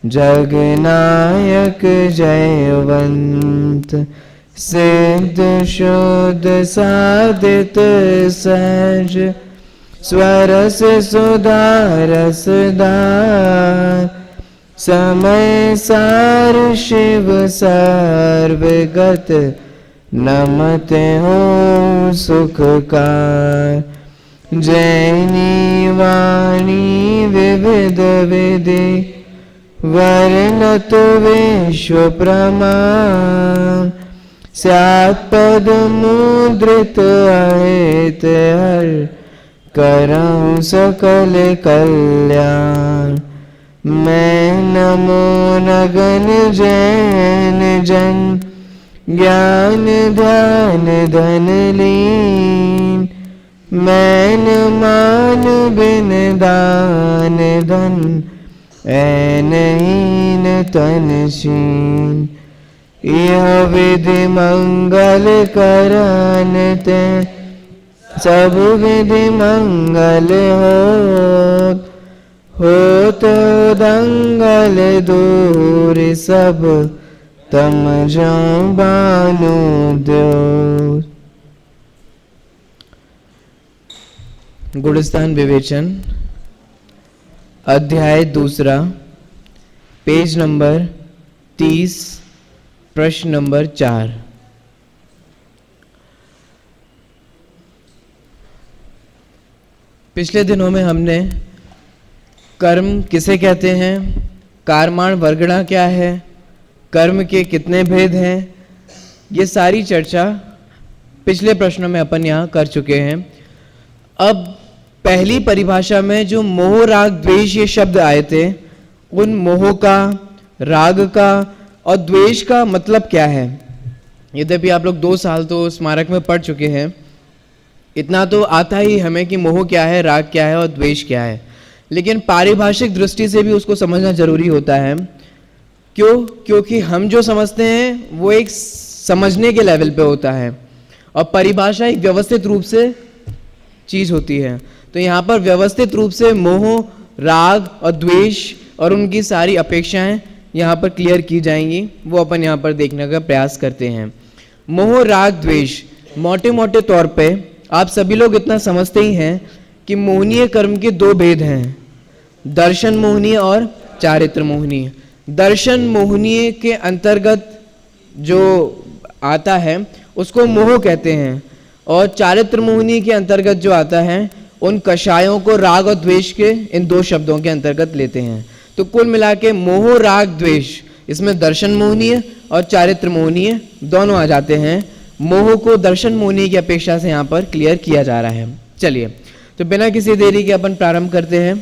जगनायक जयवंत, सिद्ध शुद्ध साधित सहज, स्वरस सुधारसदार, समय सार शिव सर्वगत, नमते हो सुखकार। जैनी वाणी विविध विधि, वर्णत विश्व प्रमाण, स्यात् पद मुद्रित अहित हर, करऊं सकल कल्याण। मैं नमो नगन जैन जन, ज्ञान ध्यान धन लीन, मैन मान बिन दान धन, ऐनहीन तनशीन। यह विधि मंगल करन ते, सब विधि मंगल होत दंगल दूर सब, तम जाऊं बानु दो। गुणस्थान विवेचन, अध्याय दूसरा, पेज नंबर 30, प्रश्न नंबर 4। पिछले दिनों में हमने कर्म किसे कहते हैं, कारमाण वर्गणा क्या है, कर्म के कितने भेद हैं, ये सारी चर्चा पिछले प्रश्नों में अपन यहाँ कर चुके हैं। अब पहली परिभाषा में जो मोह राग द्वेष ये शब्द आए थे, उन मोह का, राग का और द्वेष का मतलब क्या है। यद्यपि आप लोग 2 साल तो स्मारक में पढ़ चुके हैं, इतना तो आता ही हमें कि मोह क्या है, राग क्या है और द्वेष क्या है, लेकिन पारिभाषिक दृष्टि से भी उसको समझना जरूरी होता है। क्यों? क्योंकि हम जो समझते हैं वो एक समझने के लेवल पे होता है और परिभाषा एक व्यवस्थित रूप से चीज होती है। तो यहाँ पर व्यवस्थित रूप से मोह, राग और द्वेष और उनकी सारी अपेक्षाएं यहाँ पर क्लियर की जाएंगी, वो अपन यहाँ पर देखने का प्रयास करते हैं। मोह, राग, द्वेष, मोटे मोटे तौर पे आप सभी लोग इतना समझते ही हैं कि मोहनीय कर्म के 2 भेद हैं, दर्शन मोहनीय और चारित्र मोहनीय। दर्शन मोहनीय के अंतर्गत जो आता है उसको मोह कहते हैं, और चारित्र मोहनीय के अंतर्गत जो आता है उन कषायों को राग और द्वेष के इन 2 शब्दों के अंतर्गत लेते हैं। तो कुल मिला के मोह, राग, द्वेष, इसमें दर्शन मोहनीय और चारित्र मोहनीय दोनों आ जाते हैं। मोह को दर्शन मोहनीय की अपेक्षा से यहाँ पर क्लियर किया जा रहा है। चलिए, तो बिना किसी देरी के अपन प्रारंभ करते हैं।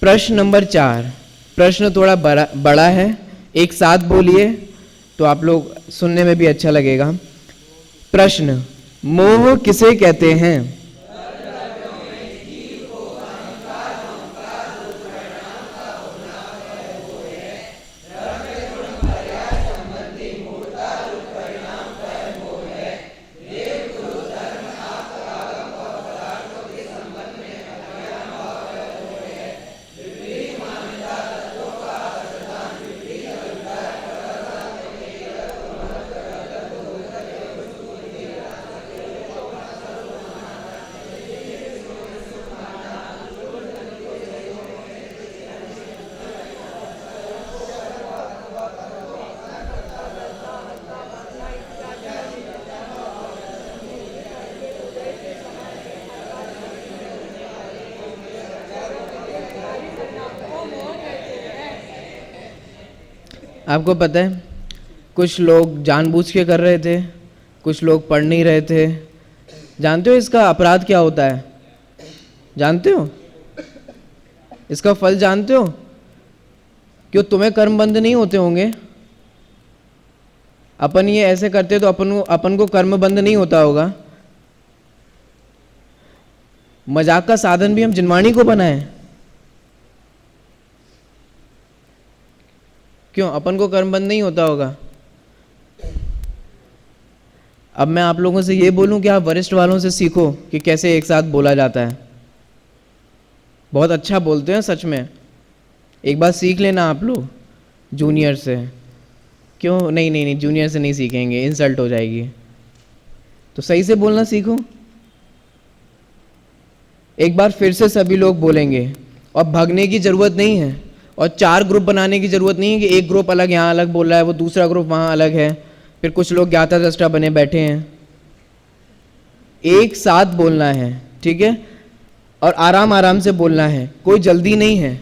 प्रश्न नंबर 4, प्रश्न थोड़ा बड़ा है, एक साथ बोलिए तो आप लोग सुनने में भी अच्छा लगेगा। प्रश्न, मोह किसे कहते हैं? आपको पता है कुछ लोग जानबूझ के कर रहे थे, कुछ लोग पढ़ नहीं रहे थे। जानते हो इसका अपराध क्या होता है? जानते हो इसका फल? जानते हो क्यों? तुम्हें कर्मबंध नहीं होते होंगे, अपन ये ऐसे करते तो अपन को कर्मबंध नहीं होता होगा। मजाक का साधन भी हम जिनवाणी को बनाए, क्यों? अपन को कर्मबंध नहीं होता होगा। अब मैं आप लोगों से ये बोलूं कि आप वरिष्ठ वालों से सीखो कि कैसे एक साथ बोला जाता है। बहुत अच्छा बोलते हैं सच में, एक बार सीख लेना आप लोग। जूनियर से। क्यों? नहीं नहीं नहीं, जूनियर से नहीं सीखेंगे, इंसल्ट हो जाएगी। तो सही से बोलना सीखो। एक बार फिर से सभी लोग बोलेंगे, और भागने की ज़रूरत नहीं है, और 4 ग्रुप बनाने की ज़रूरत नहीं है कि एक ग्रुप अलग यहाँ अलग बोल रहा है, वो दूसरा ग्रुप वहाँ अलग है, फिर कुछ लोग ज्ञाता दृष्टा बने बैठे हैं। एक साथ बोलना है, ठीक है? और आराम आराम से बोलना है, कोई जल्दी नहीं है।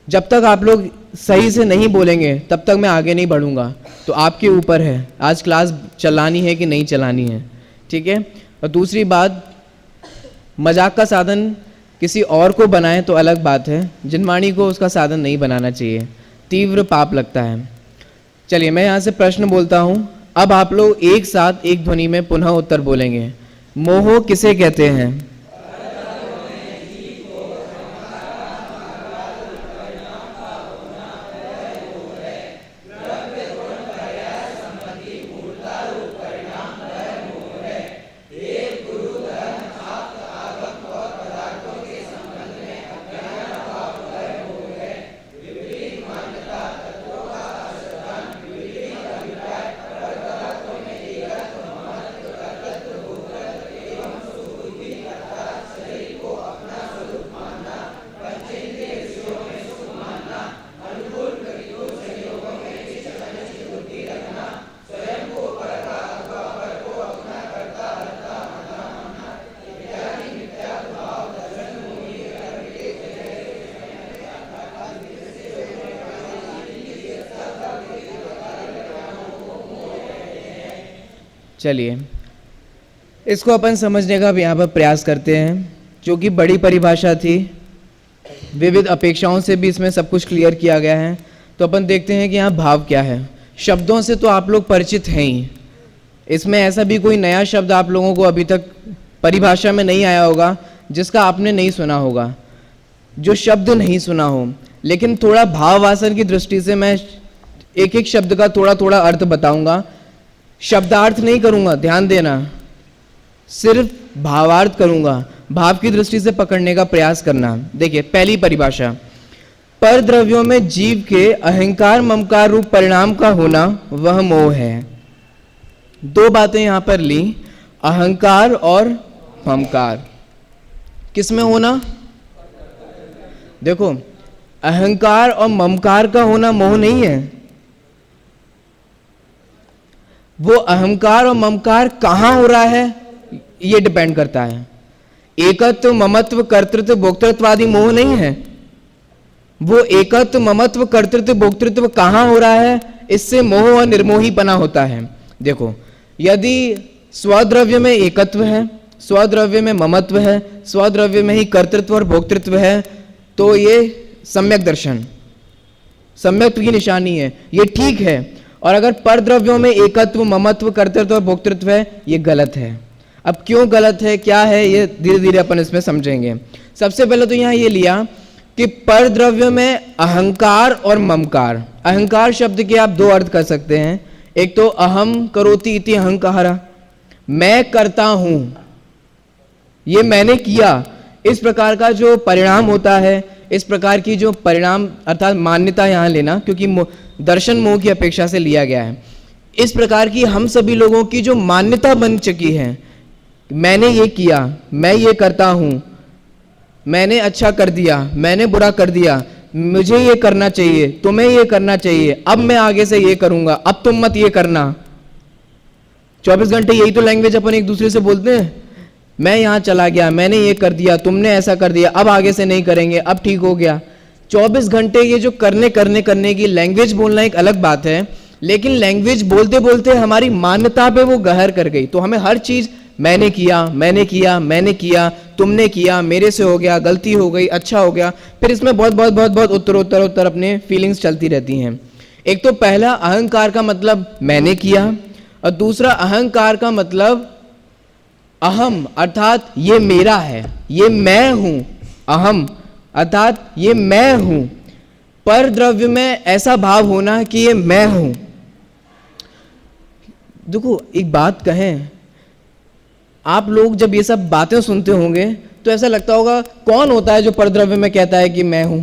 जब तक आप लोग सही से नहीं बोलेंगे तब तक मैं आगे नहीं बढ़ूंगा। तो आपके ऊपर है आज क्लास चलानी है कि नहीं चलानी है, ठीक है? और दूसरी बात, मजाक का साधन किसी और को बनाए तो अलग बात है, जिनवाणी को उसका साधन नहीं बनाना चाहिए, तीव्र पाप लगता है। चलिए मैं यहाँ से प्रश्न बोलता हूँ, अब आप लोग एक साथ एक ध्वनि में पुनः उत्तर बोलेंगे। मोह किसे कहते हैं? चलिए इसको अपन समझने का भी यहाँ पर प्रयास करते हैं, जो कि बड़ी परिभाषा थी, विविध अपेक्षाओं से भी इसमें सब कुछ क्लियर किया गया है। तो अपन देखते हैं कि यहाँ भाव क्या है। शब्दों से तो आप लोग परिचित हैं ही, इसमें ऐसा भी कोई नया शब्द आप लोगों को अभी तक परिभाषा में नहीं आया होगा जिसका आपने नहीं सुना होगा, जो शब्द नहीं सुना हो। लेकिन थोड़ा भाववासन की दृष्टि से मैं एक एक शब्द का थोड़ा थोड़ा अर्थ बताऊंगा, शब्दार्थ नहीं करूंगा, ध्यान देना, सिर्फ भावार्थ करूंगा, भाव की दृष्टि से पकड़ने का प्रयास करना। देखिए पहली परिभाषा, पर द्रव्यों में जीव के अहंकार ममकार रूप परिणाम का होना वह मोह है। 2 बातें यहां पर ली, अहंकार और ममकार। किसमें होना? देखो अहंकार और ममकार का होना मोह नहीं है, वो अहंकार और ममकार कहां हो रहा है ये डिपेंड करता है। एकत्व ममत्व कर्तृत्व भोक्तृत्वादि मोह नहीं है, वो एकत्व ममत्व कर्तृत्व भोक्तृत्व कहां हो रहा है, इससे मोह और निर्मोहीपना होता है। देखो यदि स्वद्रव्य में एकत्व है, स्वद्रव्य में ममत्व है, स्वद्रव्य में ही कर्तृत्व और भोक्तृत्व है, तो ये सम्यक दर्शन, सम्यक्त्व की निशानी है, ये ठीक है। और अगर पर द्रव्यों में एकत्व ममत्व कर्तृत्व और भोक्तृत्व है, ये गलत है। अब क्यों गलत है, क्या है, ये धीरे धीरे अपन इसमें समझेंगे। सबसे पहले तो यहाँ ये लिया कि पर द्रव्य में अहंकार और ममकार। अहंकार शब्द के आप 2 अर्थ कर सकते हैं, एक तो अहम करोति इति अहंकारा, मैं करता हूं, ये मैंने किया, इस प्रकार का जो परिणाम होता है, इस प्रकार की जो परिणाम अर्थात मान्यता यहाँ लेना, क्योंकि दर्शन मोह की अपेक्षा से लिया गया है। इस प्रकार की हम सभी लोगों की जो मान्यता बन चुकी है, मैंने ये किया, मैं ये करता हूं, मैंने अच्छा कर दिया, मैंने बुरा कर दिया, मुझे ये करना चाहिए, तुम्हें ये करना चाहिए, अब मैं आगे से ये करूंगा, अब तुम मत ये करना। 24 घंटे यही तो लैंग्वेज अपन एक दूसरे से बोलते हैं। मैं यहां चला गया, मैंने ये कर दिया, तुमने ऐसा कर दिया, अब आगे से नहीं करेंगे, अब ठीक हो गया। 24 घंटे ये जो करने की लैंग्वेज बोलना एक अलग बात है, लेकिन लैंग्वेज बोलते बोलते हमारी मान्यता पे वो गहर कर गई। तो हमें हर चीज मैंने किया, मैंने किया, मैंने किया, तुमने किया, मेरे से हो गया, गलती हो गई, अच्छा हो गया, फिर इसमें बहुत बहुत बहुत बहुत उत्तर अपने फीलिंग्स चलती रहती हैं। एक तो पहला अहंकार का मतलब मैंने किया, और दूसरा अहंकार का मतलब अहम अर्थात ये मेरा है, ये मैं हूं। अहम अर्थात ये मैं हूं। पर द्रव्य में ऐसा भाव होना कि ये मैं हूं। देखो एक बात कहें, आप लोग जब ये सब बातें सुनते होंगे तो ऐसा लगता होगा कौन होता है जो परद्रव्य में कहता है कि मैं हूं?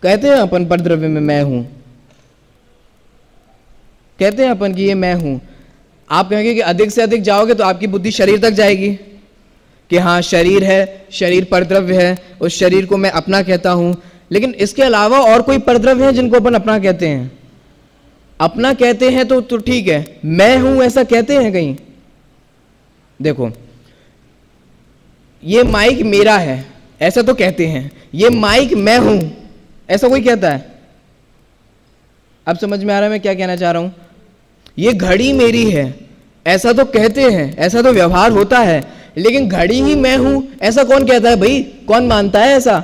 कहते हैं अपन परद्रव्य में मैं हूं, कहते हैं अपन कि ये मैं हूं। आप कहेंगे कि अधिक से अधिक जाओगे तो आपकी बुद्धि शरीर तक जाएगी कि हाँ शरीर है, शरीर परद्रव्य है, उस शरीर को मैं अपना कहता हूं। लेकिन इसके अलावा और कोई परद्रव्य है जिनको अपन अपना कहते हैं? अपना कहते हैं तो ठीक है, मैं हूं ऐसा कहते हैं कहीं? देखो, ये माइक मेरा है ऐसा तो कहते हैं, ये माइक मैं हूं ऐसा कोई कहता है? अब समझ में आ रहा है मैं क्या कहना चाह रहा हूं? ये घड़ी मेरी है ऐसा तो कहते हैं, ऐसा तो व्यवहार होता है, लेकिन घड़ी ही मैं हूं ऐसा कौन कहता है भाई? कौन मानता है ऐसा?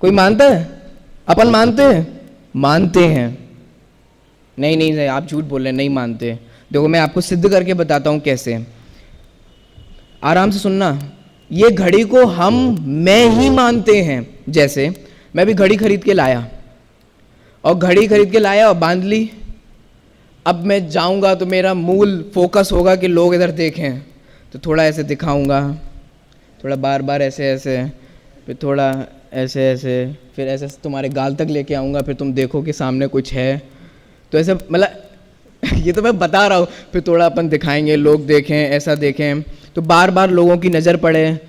कोई मानता है? अपन मानते हैं? मानते हैं। नहीं नहीं, आप झूठ बोल रहे हैं, नहीं मानते। देखो मैं आपको सिद्ध करके बताता हूं कैसे। आराम से सुनना। ये घड़ी को हम मैं ही मानते हैं। जैसे मैं भी घड़ी खरीद के लाया और बांध ली। अब मैं जाऊंगा तो मेरा मूल फोकस होगा कि लोग इधर देखें, तो थोड़ा ऐसे दिखाऊंगा, थोड़ा बार बार ऐसे ऐसे, फिर थोड़ा ऐसे ऐसे, फिर ऐसे तुम्हारे गाल तक लेके आऊँगा, फिर तुम देखो कि सामने कुछ है। तो ऐसे मतलब ये तो मैं बता रहा हूँ। फिर थोड़ा अपन दिखाएंगे, लोग देखें, ऐसा देखें, तो बार बार लोगों की नज़र पड़े।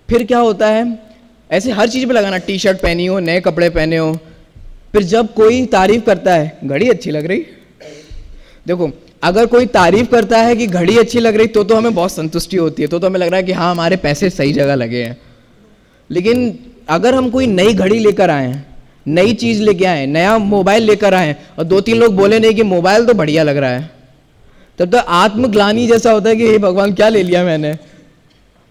फिर क्या होता है, ऐसे हर चीज़ पे लगाना, टी शर्ट पहनी हो, नए कपड़े पहने हो, फिर जब कोई तारीफ करता है घड़ी अच्छी लग रही, देखो अगर कोई तारीफ करता है कि घड़ी अच्छी लग रही तो हमें बहुत संतुष्टि होती है, तो हमें लग रहा है कि हाँ हमारे पैसे सही जगह लगे हैं। लेकिन अगर हम कोई नई घड़ी लेकर आए, नई चीज़ लेके आए, नया मोबाइल लेकर आए और दो तीन लोग बोले नहीं कि मोबाइल तो बढ़िया लग रहा है, तब तो आत्मग्लानि जैसा होता है कि हे भगवान क्या ले लिया मैंने,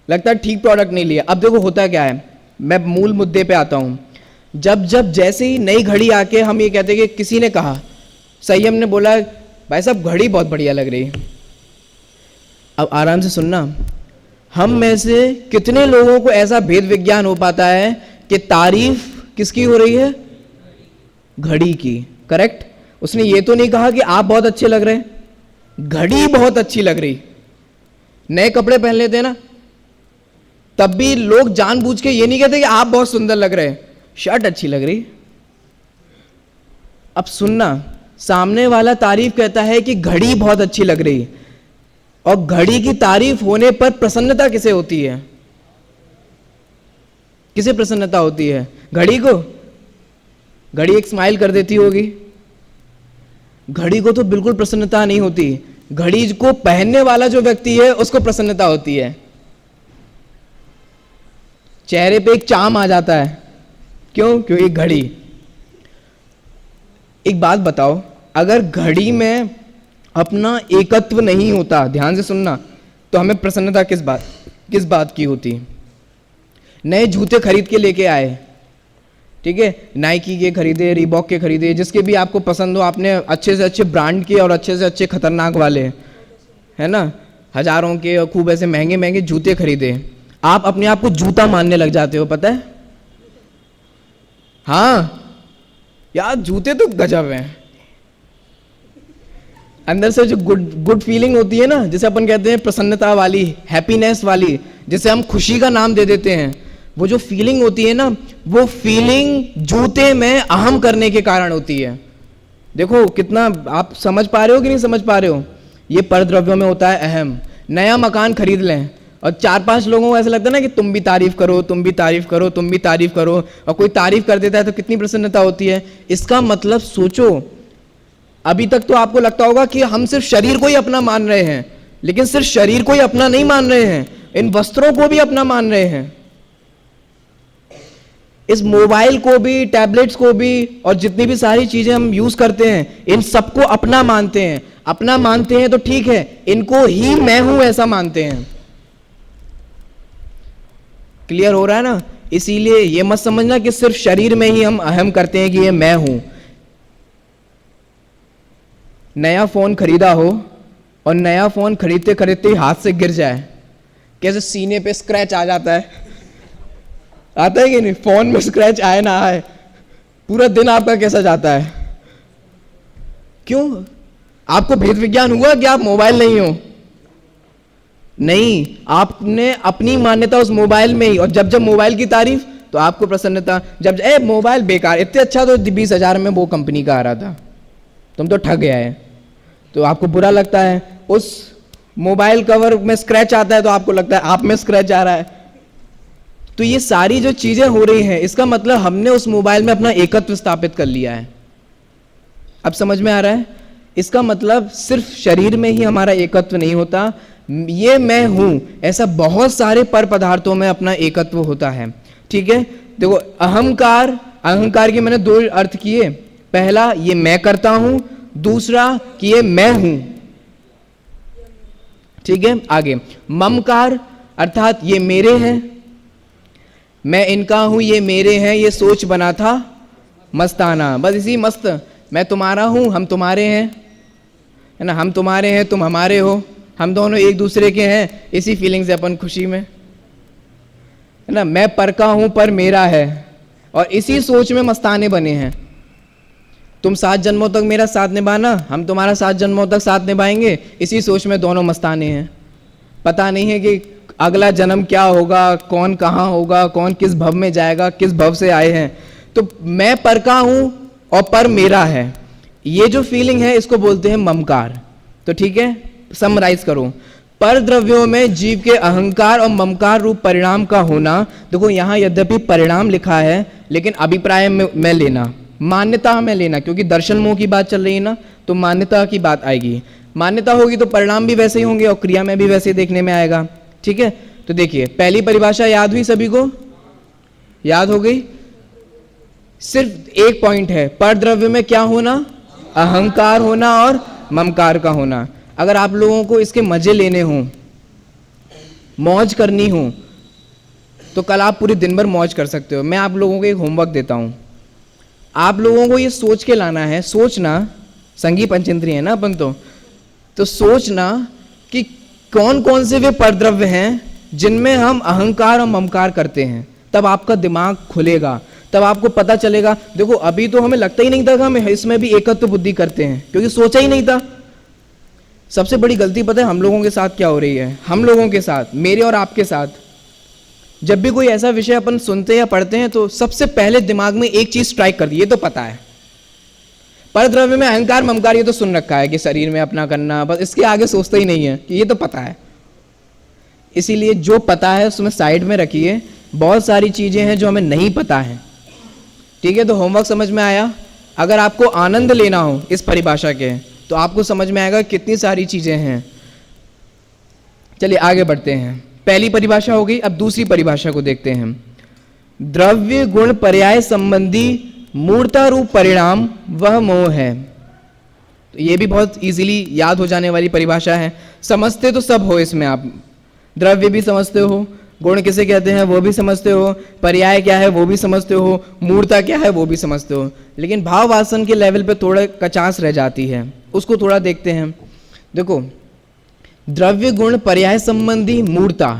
लगता है ठीक प्रोडक्ट नहीं लिया। अब देखो होता क्या है, मैं मूल मुद्दे पे आता हूँ। जब जैसे ही नई घड़ी आके हम ये कहते हैं कि किसी ने कहा, संयम ने बोला भाई साहब घड़ी बहुत बढ़िया लग रही। अब आराम से सुनना, हम में से कितने लोगों को ऐसा भेद विज्ञान हो पाता है कि तारीफ किसकी हो रही है? घड़ी की। करेक्ट। उसने ये तो नहीं कहा कि आप बहुत अच्छे लग रहे हैं, घड़ी बहुत अच्छी लग रही। नए कपड़े पहन लेते हैं ना, तब भी लोग जानबूझ के ये नहीं कहते कि आप बहुत सुंदर लग रहे हैं, शर्ट अच्छी लग रही। अब सुनना, सामने वाला तारीफ कहता है कि घड़ी बहुत अच्छी लग रही, और घड़ी की तारीफ होने पर प्रसन्नता किसे होती है? किसे प्रसन्नता होती है? घड़ी को। घड़ी एक स्माइल कर देती होगी। घड़ी को तो बिल्कुल प्रसन्नता नहीं होती। घड़ी को पहनने वाला जो व्यक्ति है उसको प्रसन्नता होती है, चेहरे पे एक चाम आ जाता है। क्यों? क्योंकि घड़ी। एक बात बताओ, अगर घड़ी में अपना एकत्व नहीं होता, ध्यान से सुनना, तो हमें प्रसन्नता किस बात की होती? नए जूते खरीद के लेके आए, ठीक है, नाइकी के खरीदे, रीबॉक के खरीदे, जिसके भी आपको पसंद हो, आपने अच्छे से अच्छे ब्रांड के और अच्छे से अच्छे खतरनाक वाले, है ना, हजारों के और खूब ऐसे महंगे महंगे जूते खरीदे। आप अपने आप को जूता मानने लग जाते हो, पता है? हाँ यार, जूते तो गजब हैं। अंदर से जो गुड फीलिंग होती है ना, जिसे अपन कहते हैं प्रसन्नता वाली, हैप्पीनेस वाली, जिसे हम खुशी का नाम दे देते हैं, वो जो फीलिंग होती है ना, वो फीलिंग जूते में अहम करने के कारण होती है। देखो कितना आप समझ पा रहे हो कि नहीं समझ पा रहे हो? ये परद्रव्यों में होता है अहम। नया मकान खरीद लें और 4-5 लोगों को ऐसा लगता है ना कि तुम भी तारीफ करो, तुम भी तारीफ करो, तुम भी तारीफ करो, और कोई तारीफ कर देता है तो कितनी प्रसन्नता होती है। इसका मतलब सोचो, अभी तक तो आपको लगता होगा कि हम सिर्फ शरीर को ही अपना मान रहे हैं, लेकिन सिर्फ शरीर को ही अपना नहीं मान रहे हैं, इन वस्त्रों को भी अपना मान रहे हैं, इस मोबाइल को भी, टैबलेट्स को भी, और जितनी भी सारी चीजें हम यूज करते हैं, इन सबको अपना मानते हैं। अपना मानते हैं तो ठीक है, इनको ही मैं हूं ऐसा मानते हैं। क्लियर हो रहा है ना? इसीलिए ये मत समझना कि सिर्फ शरीर में ही हम अहम करते हैं कि ये मैं हूं। नया फोन खरीदा हो और नया फोन खरीदते खरीदते ही हाथ से गिर जाए, कैसे सीने पे स्क्रैच आ जाता है, आता है कि नहीं? फोन में स्क्रैच आए ना आए, पूरा दिन आपका कैसा जाता है? क्यों? आपको भेद विज्ञान हुआ कि आप मोबाइल नहीं हो? नहीं, आपने अपनी मान्यता उस मोबाइल में ही, और जब जब मोबाइल की तारीफ तो आपको प्रसन्नता। जब मोबाइल बेकार, इतने अच्छा तो 20,000 में वो कंपनी का आ रहा था, तुम तो ठग गया है, तो आपको बुरा लगता है। उस मोबाइल कवर में स्क्रैच आता है तो आपको लगता है आप में स्क्रैच आ रहा है। तो ये सारी जो चीजें हो रही हैं, इसका मतलब हमने उस मोबाइल में अपना एकत्व स्थापित कर लिया है। अब समझ में आ रहा है? इसका मतलब सिर्फ शरीर में ही हमारा एकत्व नहीं होता, ये मैं हूं, ऐसा बहुत सारे पर पदार्थों में अपना एकत्व होता है। ठीक है, देखो अहंकार, अहंकार के मैंने दो अर्थ किए, पहला ये मैं करता हूं, दूसरा कि ये मैं हूं। ठीक है, आगे ममकार अर्थात ये मेरे हैं, मैं इनका हूं, ये मेरे हैं, ये सोच बना था मस्ताना, बस इसी मस्त, मैं तुम्हारा हूं, हम तुम्हारे हैं, है ना, हम तुम्हारे हैं, तुम हमारे हो, हम दोनों एक दूसरे के हैं, इसी फीलिंग से अपन खुशी में, है ना, मैं पर का हूं पर मेरा है, और इसी सोच में मस्ताने बने हैं। तुम 7 जन्मों तक मेरा साथ निभाना, हम तुम्हारा 7 जन्मों तक साथ निभाएंगे, इसी सोच में दोनों मस्ताने हैं। पता नहीं है कि अगला जन्म क्या होगा, कौन कहाँ होगा, कौन किस भव में जाएगा, किस भव से आए हैं। तो मैं पर का हूं और पर मेरा है, ये जो फीलिंग है इसको बोलते हैं ममकार। तो ठीक है, समराइज करो, पर द्रव्यों में जीव के अहंकार और ममकार रूप परिणाम का होना। देखो यहां यद्यपि परिणाम लिखा है, लेकिन अभिप्राय में लेना, मान्यता में लेना, क्योंकि दर्शन मोह की बात चल रही है ना, तो मान्यता की बात आएगी। मान्यता होगी तो परिणाम भी वैसे ही होंगे और क्रिया में भी वैसे ही देखने में आएगा। ठीक है, तो देखिए पहली परिभाषा याद हुई, सभी को याद हो गई? सिर्फ एक पॉइंट है, पर द्रव्य में क्या होना? अहंकार होना और ममकार का होना। अगर आप लोगों को इसके मजे लेने हों, मौज करनी हो, तो कल आप पूरे दिन भर मौज कर सकते हो। मैं आप लोगों को एक होमवर्क देता हूं, आप लोगों को ये सोच के लाना है, सोचना, संगी पंचेंद्रिय है ना अपन, तो सोचना कि कौन कौन से वे परद्रव्य हैं जिनमें हम अहंकार और ममकार करते हैं। तब आपका दिमाग खुलेगा, तब आपको पता चलेगा। देखो अभी तो हमें लगता ही नहीं था कि हम इसमें भी एकत्व बुद्धि करते हैं, क्योंकि सोचा ही नहीं था। सबसे बड़ी गलती पता है हम लोगों के साथ क्या हो रही है? हम लोगों के साथ, मेरे और आपके साथ, जब भी कोई ऐसा विषय अपन सुनते या पढ़ते हैं तो सबसे पहले दिमाग में एक चीज स्ट्राइक करती है, ये तो पता है, परद्रव्य में अहंकार ममकार, ये तो सुन रखा है कि शरीर में अपना करना, बस इसके आगे सोचता ही नहीं है कि ये तो पता है। इसीलिए जो पता है उसमें साइड में रखिए, बहुत सारी चीजें हैं जो हमें नहीं पता है। ठीक है, तो होमवर्क समझ में आया? अगर आपको आनंद लेना हो इस परिभाषा के, तो आपको समझ में आएगा कितनी सारी चीजें हैं। चलिए आगे बढ़ते हैं। पहली परिभाषा हो गई, अब दूसरी परिभाषा को देखते हैं। द्रव्य गुण पर्याय संबंधी मूर्ता रूप परिणाम वह मोह है। तो ये भी बहुत इजीली याद हो जाने वाली परिभाषा है, समझते तो सब हो इसमें। आप द्रव्य भी समझते हो, गुण किसे कहते हैं वो भी समझते हो, पर्याय क्या है वो भी समझते हो, मूर्ता क्या है वो भी समझते हो, लेकिन भाव वासन के लेवल पे थोड़ा कचास रह जाती है, उसको थोड़ा देखते हैं। देखो द्रव्य गुण पर्याय संबंधी मूर्ता,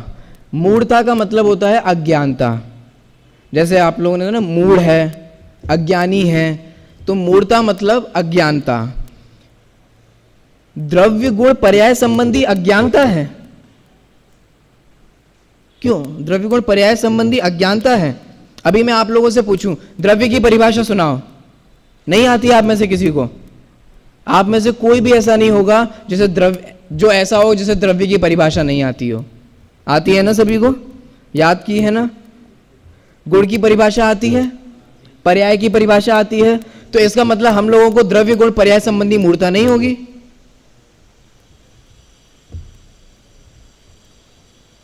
मूर्ता का मतलब होता है अज्ञानता। जैसे आप लोगों ने ना मूढ़ है, अज्ञानी है, तो मूर्ता मतलब अज्ञानता। द्रव्य गुण पर्याय संबंधी अज्ञानता है। क्यों? द्रव्य गुण पर्याय संबंधी अज्ञानता है। अभी मैं आप लोगों से पूछूं, द्रव्य की परिभाषा सुनाओ, नहीं आती आप में से किसी को? आप में से कोई भी ऐसा नहीं होगा जिसे द्रव्य, जो ऐसा हो जिसे द्रव्य की परिभाषा नहीं आती हो। आती है ना सभी को? याद की है ना? गुण की परिभाषा आती है, पर्याय की परिभाषा आती है, तो इसका मतलब हम लोगों को द्रव्य गुण पर्याय संबंधी मूर्ता नहीं होगी।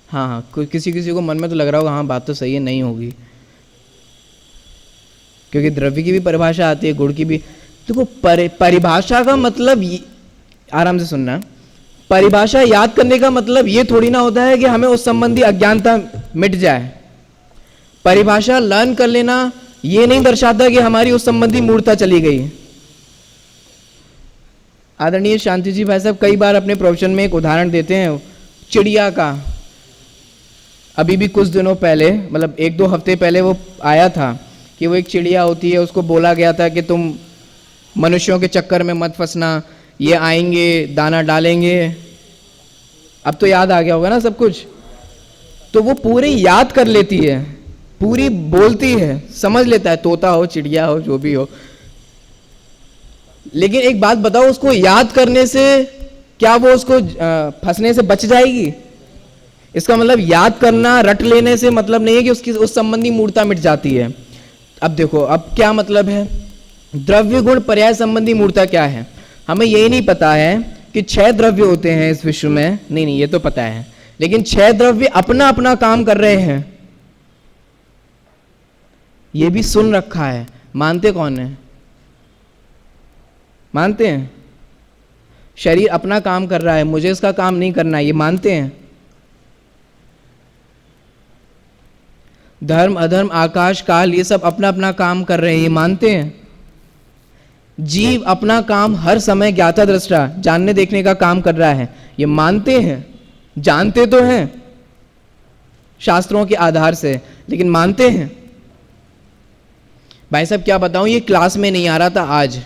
हाँ हाँ, किसी किसी को मन में तो लग रहा होगा हाँ बात तो सही है, नहीं होगी, क्योंकि द्रव्य की भी परिभाषा आती है, गुण की भी। देखो परिभाषा का मतलब, आराम से सुनना, परिभाषा याद करने का मतलब ये थोड़ी ना होता है कि हमें उस संबंधी अज्ञानता मिट जाए। परिभाषा लर्न कर लेना ये नहीं दर्शाता कि हमारी उस संबंधी मूर्ता चली गई। आदरणीय शांति जी भाई साहब कई बार अपने प्रोफेशन में एक उदाहरण देते हैं चिड़िया का। अभी भी कुछ दिनों पहले, मतलब 1-2 हफ्ते पहले वो आया था कि वो एक चिड़िया होती है, उसको बोला गया था कि तुम मनुष्यों के चक्कर में मत फंसना, ये आएंगे दाना डालेंगे। अब तो याद आ गया होगा ना सब कुछ, तो वो पूरी याद कर लेती है पूरी बोलती है, समझ लेता है, तोता हो चिड़िया हो जो भी हो। लेकिन एक बात बताओ, उसको याद करने से क्या वो उसको फंसने से बच जाएगी? इसका मतलब याद करना, रट लेने से मतलब नहीं है कि उसकी उस संबंधी मूर्ता मिट जाती है। अब देखो, अब क्या मतलब है, द्रव्य गुण पर्याय संबंधी मूर्ता क्या है? हमें यही नहीं पता है कि 6 द्रव्य होते हैं इस विश्व में, नहीं ये तो पता है, लेकिन 6 द्रव्य अपना अपना काम कर रहे हैं, ये भी सुन रखा है। मानते कौन है? मानते हैं? शरीर अपना काम कर रहा है, मुझे इसका काम नहीं करना है, ये मानते हैं? धर्म अधर्म आकाश काल ये सब अपना अपना काम कर रहे हैं, ये मानते हैं? जीव अपना काम हर समय ज्ञाता दृष्टा जानने देखने का काम कर रहा है, ये मानते हैं? जानते तो हैं शास्त्रों के आधार से, लेकिन मानते हैं? भाई साहब क्या बताऊं, ये क्लास में नहीं आ रहा था आज।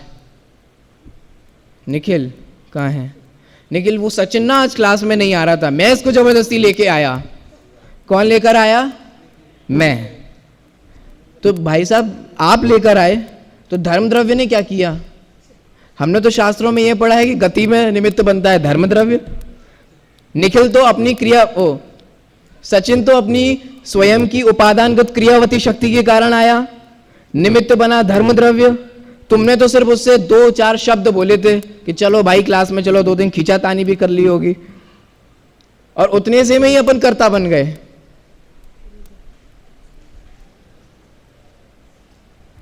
निखिल कहाँ है? निखिल, वो सचिन ना आज क्लास में नहीं आ रहा था, मैं इसको जबरदस्ती लेके आया। कौन लेकर आया? मैं। तो भाई साहब आप लेकर आए, तो धर्म द्रव्य ने क्या किया? हमने तो शास्त्रों में यह पढ़ा है कि गति में निमित्त बनता है धर्म द्रव्य। निखिल तो अपनी क्रिया, सचिन तो अपनी स्वयं की उपादानगत क्रियावती शक्ति के कारण आया, निमित्त बना धर्म द्रव्य। तुमने तो सिर्फ उससे 2-4 शब्द बोले थे कि चलो भाई क्लास में चलो, 2 दिन खींचातानी भी कर ली होगी, और उतने से में ही अपन कर्ता बन गए।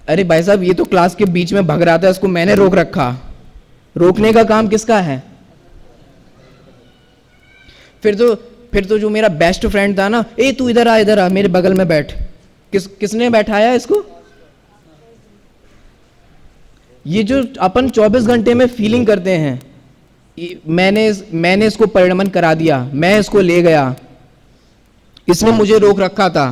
अरे भाई साहब, ये तो क्लास के बीच में भग रहा था, इसको मैंने रोक रखा। रोकने का काम किसका है? फिर तो जो मेरा बेस्ट फ्रेंड था ना, ए तू इधर आ मेरे बगल में बैठ, किसने बैठाया इसको? ये जो अपन 24 घंटे में फीलिंग करते हैं, मैंने इसको परिणमन करा दिया, मैं इसको ले गया, इसने मुझे रोक रखा था।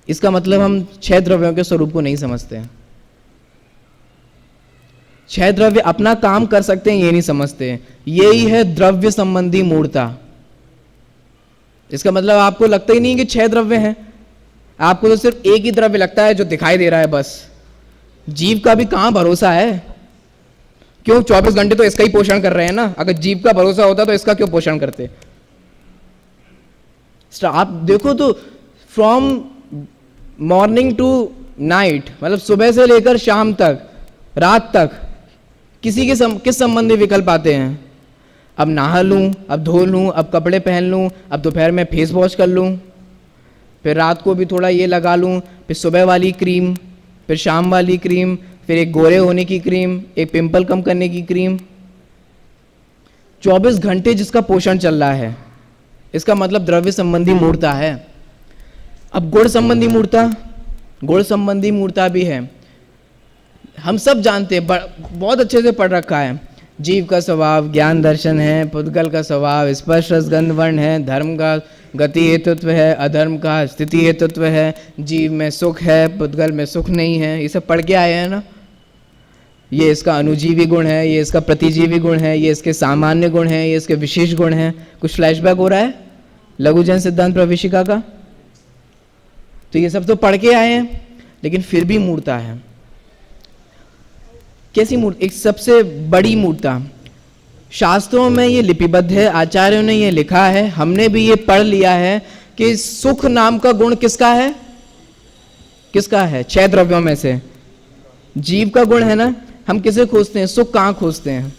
इसका मतलब हम 6 द्रव्यों के स्वरूप को नहीं समझते हैं। 6 द्रव्य अपना काम कर सकते हैं, ये नहीं समझते हैं। यही है द्रव्य संबंधी मूर्ता। इसका मतलब आपको लगता ही नहीं कि 6 द्रव्य हैं, आपको तो सिर्फ एक ही द्रव्य लगता है जो दिखाई दे रहा है बस। जीव का भी कहां भरोसा है? क्यों? 24 घंटे तो इसका ही पोषण कर रहे हैं ना। अगर जीव का भरोसा होता तो इसका क्यों पोषण करते? आप देखो तो फ्रॉम मॉर्निंग टू नाइट, मतलब सुबह से लेकर शाम तक, रात तक, किसी के किस संबंधी विकल्प आते हैं? अब नहा लूं, अब धो लूं, अब कपड़े पहन लूं, अब दोपहर में फेस वॉश कर लूं, फिर रात को भी थोड़ा ये लगा लूं, फिर सुबह वाली क्रीम, फिर शाम वाली क्रीम, फिर एक गोरे होने की क्रीम, एक पिंपल कम करने की क्रीम। 24 घंटे जिसका पोषण चल रहा है, इसका मतलब द्रव्य संबंधी मूर्ता है। अब गुण संबंधी मूर्ता, गुण संबंधी मूर्ता भी है। हम सब जानते हैं, बहुत अच्छे से पढ़ रखा है। जीव का स्वभाव ज्ञान दर्शन है, पुद्गल का स्वभाव स्पर्श रस गंध वर्ण है, धर्म का गति हेतुत्व है, अधर्म का स्थिति हेतुत्व है, जीव में सुख है, पुद्गल में सुख नहीं है। ये सब पढ़ के आए हैं ना। ये इसका अनुजीवी गुण है, ये इसका प्रतिजीवी गुण है, ये इसके सामान्य गुण है, ये इसके विशेष गुण है। कुछ फ्लैशबैक हो रहा है लघुजन सिद्धांत प्रवेशिका का? तो ये सब तो पढ़ के आए हैं, लेकिन फिर भी मूर्ता है। कैसी मूर्ता? एक सबसे बड़ी मूर्ता शास्त्रों में ये लिपिबद्ध है, आचार्यों ने ये लिखा है, हमने भी ये पढ़ लिया है कि सुख नाम का गुण किसका है? किसका है? 6 द्रव्यों में से जीव का गुण है ना। हम किसे खोजते हैं? सुख कहां खोजते हैं?